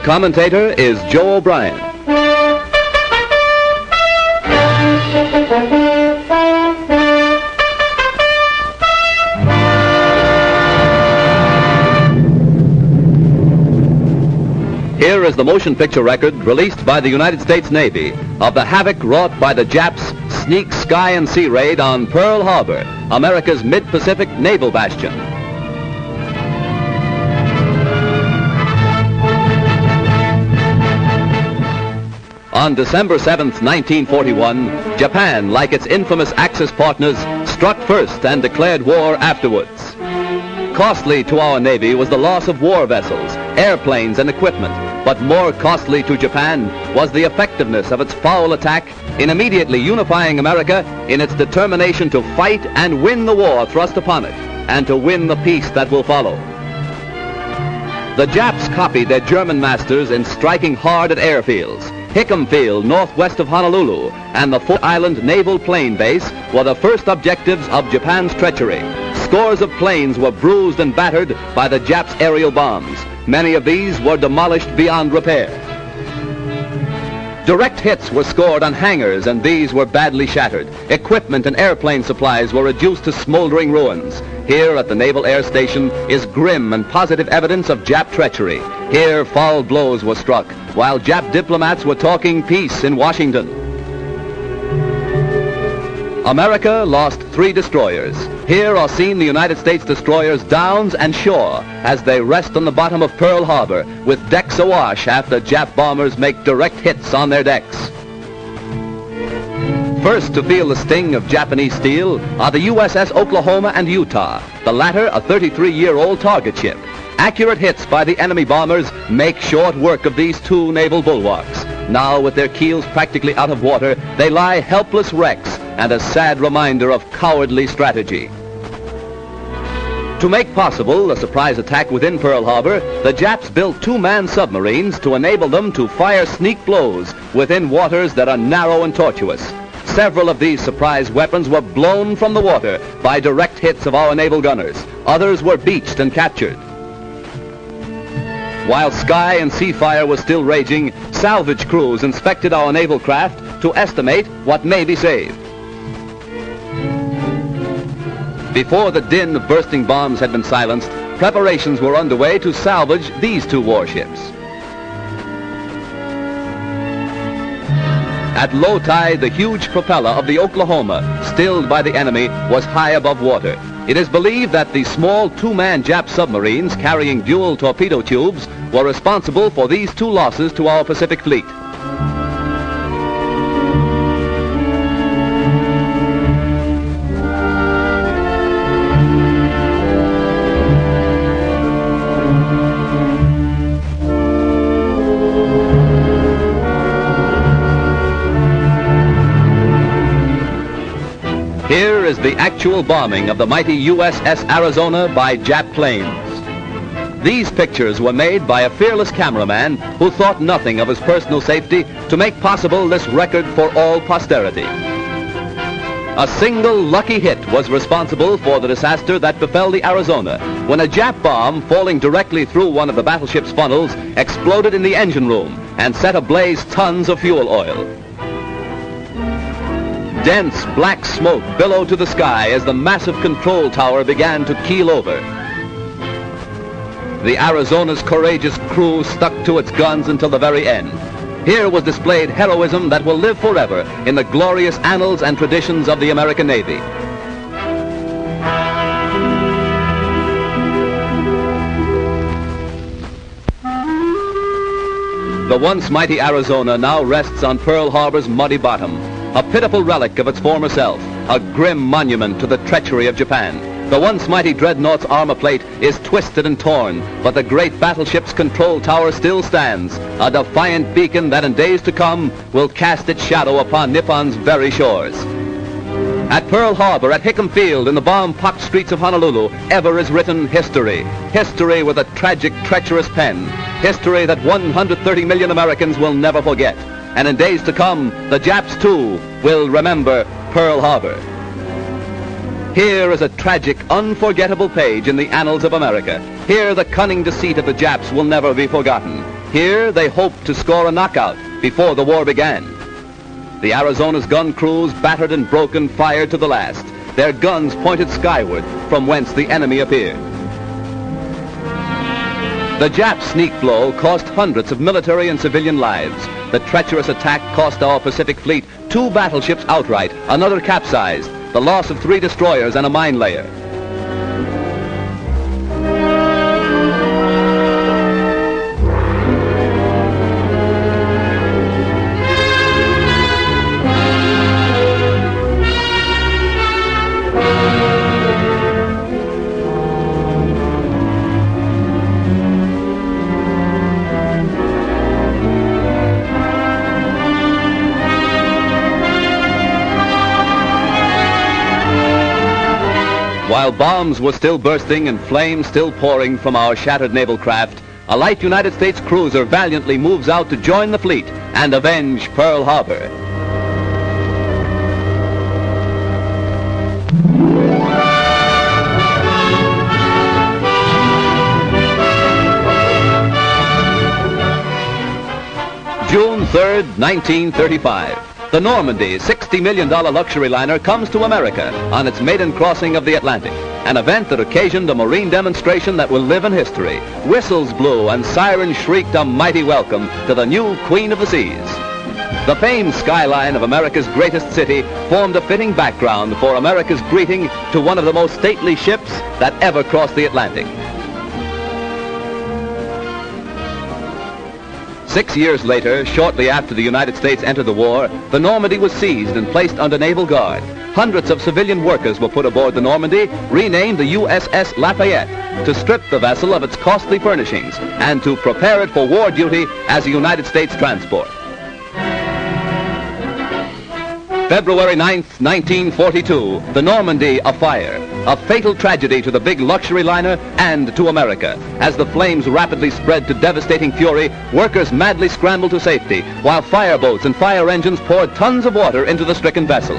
commentator is Joe O'Brien. Here is the motion picture record released by the United States Navy of the havoc wrought by the Japs' sneak sky and sea raid on Pearl Harbor, America's mid-Pacific naval bastion. On December 7th, 1941, Japan, like its infamous Axis partners, struck first and declared war afterwards. Costly to our Navy was the loss of war vessels, airplanes, and equipment, but more costly to Japan was the effectiveness of its foul attack in immediately unifying America in its determination to fight and win the war thrust upon it, and to win the peace that will follow. The Japs copied their German masters in striking hard at airfields. Hickam Field, northwest of Honolulu, and the Fort Island Naval Plane Base were the first objectives of Japan's treachery. Scores of planes were bruised and battered by the Japs' aerial bombs. Many of these were demolished beyond repair. Direct hits were scored on hangars, and these were badly shattered. Equipment and airplane supplies were reduced to smoldering ruins. Here at the Naval Air Station is grim and positive evidence of Jap treachery. Here foul blows were struck, while Jap diplomats were talking peace in Washington. America lost 3 destroyers. Here are seen the United States destroyers Downs and Shaw as they rest on the bottom of Pearl Harbor with decks awash after Jap bombers make direct hits on their decks. First to feel the sting of Japanese steel are the USS Oklahoma and Utah, the latter a 33-year-old target ship. Accurate hits by the enemy bombers make short work of these 2 naval bulwarks. Now, with their keels practically out of water, they lie helpless wrecks and a sad reminder of cowardly strategy. To make possible a surprise attack within Pearl Harbor, the Japs built 2-man submarines to enable them to fire sneak blows within waters that are narrow and tortuous. Several of these surprise weapons were blown from the water by direct hits of our naval gunners. Others were beached and captured. While sky and sea fire was still raging, salvage crews inspected our naval craft to estimate what may be saved. Before the din of bursting bombs had been silenced, preparations were underway to salvage these 2 warships. At low tide, the huge propeller of the Oklahoma, stilled by the enemy, was high above water. It is believed that the small 2-man Jap submarines carrying dual torpedo tubes were responsible for these 2 losses to our Pacific fleet. Here is the actual bombing of the mighty USS Arizona by Jap planes. These pictures were made by a fearless cameraman who thought nothing of his personal safety to make possible this record for all posterity. A single lucky hit was responsible for the disaster that befell the Arizona when a Jap bomb falling directly through one of the battleship's funnels exploded in the engine room and set ablaze tons of fuel oil. Dense black smoke billowed to the sky as the massive control tower began to keel over. The Arizona's courageous crew stuck to its guns until the very end. Here was displayed heroism that will live forever in the glorious annals and traditions of the American Navy. The once mighty Arizona now rests on Pearl Harbor's muddy bottom, a pitiful relic of its former self, a grim monument to the treachery of Japan. The once mighty dreadnought's armor plate is twisted and torn, but the great battleship's control tower still stands, a defiant beacon that in days to come will cast its shadow upon Nippon's very shores. At Pearl Harbor, at Hickam Field, in the bomb-pocked streets of Honolulu, ever is written history. History with a tragic, treacherous pen. History that 130 million Americans will never forget. And in days to come, the Japs, too, will remember Pearl Harbor. Here is a tragic, unforgettable page in the annals of America. Here the cunning deceit of the Japs will never be forgotten. Here, they hoped to score a knockout before the war began. The Arizona's gun crews, battered and broken, fired to the last. Their guns pointed skyward, from whence the enemy appeared. The Jap sneak blow cost hundreds of military and civilian lives. The treacherous attack cost our Pacific Fleet 2 battleships outright, another capsized, the loss of 3 destroyers and a mine layer. While bombs were still bursting and flames still pouring from our shattered naval craft, a light United States cruiser valiantly moves out to join the fleet and avenge Pearl Harbor. June 3rd, 1935. The Normandy, $60 million luxury liner, comes to America on its maiden crossing of the Atlantic, an event that occasioned a marine demonstration that will live in history. Whistles blew and sirens shrieked a mighty welcome to the new Queen of the Seas. The famed skyline of America's greatest city formed a fitting background for America's greeting to one of the most stately ships that ever crossed the Atlantic. 6 years later, shortly after the United States entered the war, the Normandy was seized and placed under naval guard. Hundreds of civilian workers were put aboard the Normandy, renamed the USS Lafayette, to strip the vessel of its costly furnishings and to prepare it for war duty as a United States transport. February 9th, 1942, the Normandy afire. A fatal tragedy to the big luxury liner and to America. As the flames rapidly spread to devastating fury, workers madly scrambled to safety, while fireboats and fire engines poured tons of water into the stricken vessel.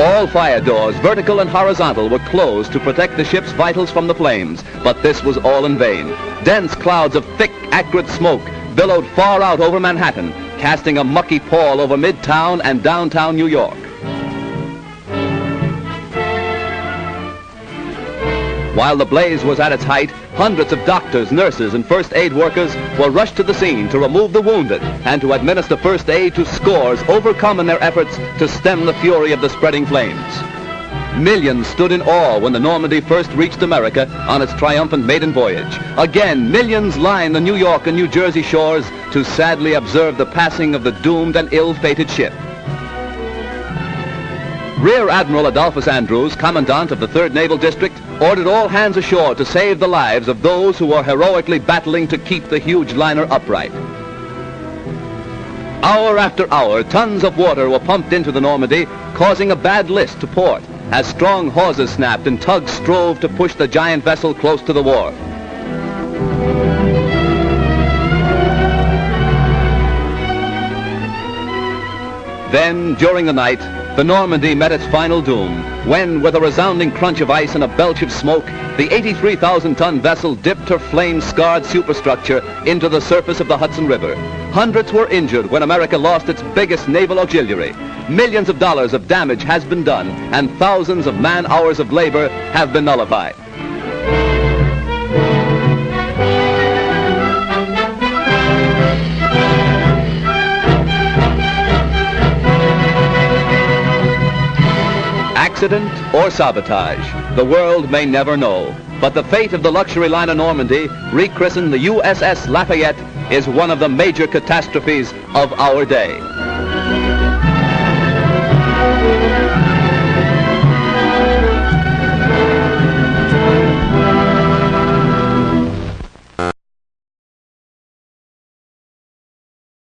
All fire doors, vertical and horizontal, were closed to protect the ship's vitals from the flames, but this was all in vain. Dense clouds of thick, acrid smoke billowed far out over Manhattan, casting a mucky pall over Midtown and downtown New York. While the blaze was at its height, hundreds of doctors, nurses, and first aid workers were rushed to the scene to remove the wounded and to administer first aid to scores overcome in their efforts to stem the fury of the spreading flames. Millions stood in awe when the Normandy first reached America on its triumphant maiden voyage. Again, millions lined the New York and New Jersey shores to sadly observe the passing of the doomed and ill-fated ship. Rear Admiral Adolphus Andrews, Commandant of the 3rd Naval District, ordered all hands ashore to save the lives of those who were heroically battling to keep the huge liner upright. Hour after hour, tons of water were pumped into the Normandy, causing a bad list to port, as strong hawsers snapped and tugs strove to push the giant vessel close to the wharf. Then, during the night, the Normandy met its final doom, when, with a resounding crunch of ice and a belch of smoke, the 83,000-ton vessel dipped her flame-scarred superstructure into the surface of the Hudson River. Hundreds were injured when America lost its biggest naval auxiliary. Millions of dollars of damage has been done, and thousands of man-hours of labor have been nullified. Accident or sabotage, the world may never know. But the fate of the luxury liner Normandy, rechristened the USS Lafayette, is one of the major catastrophes of our day.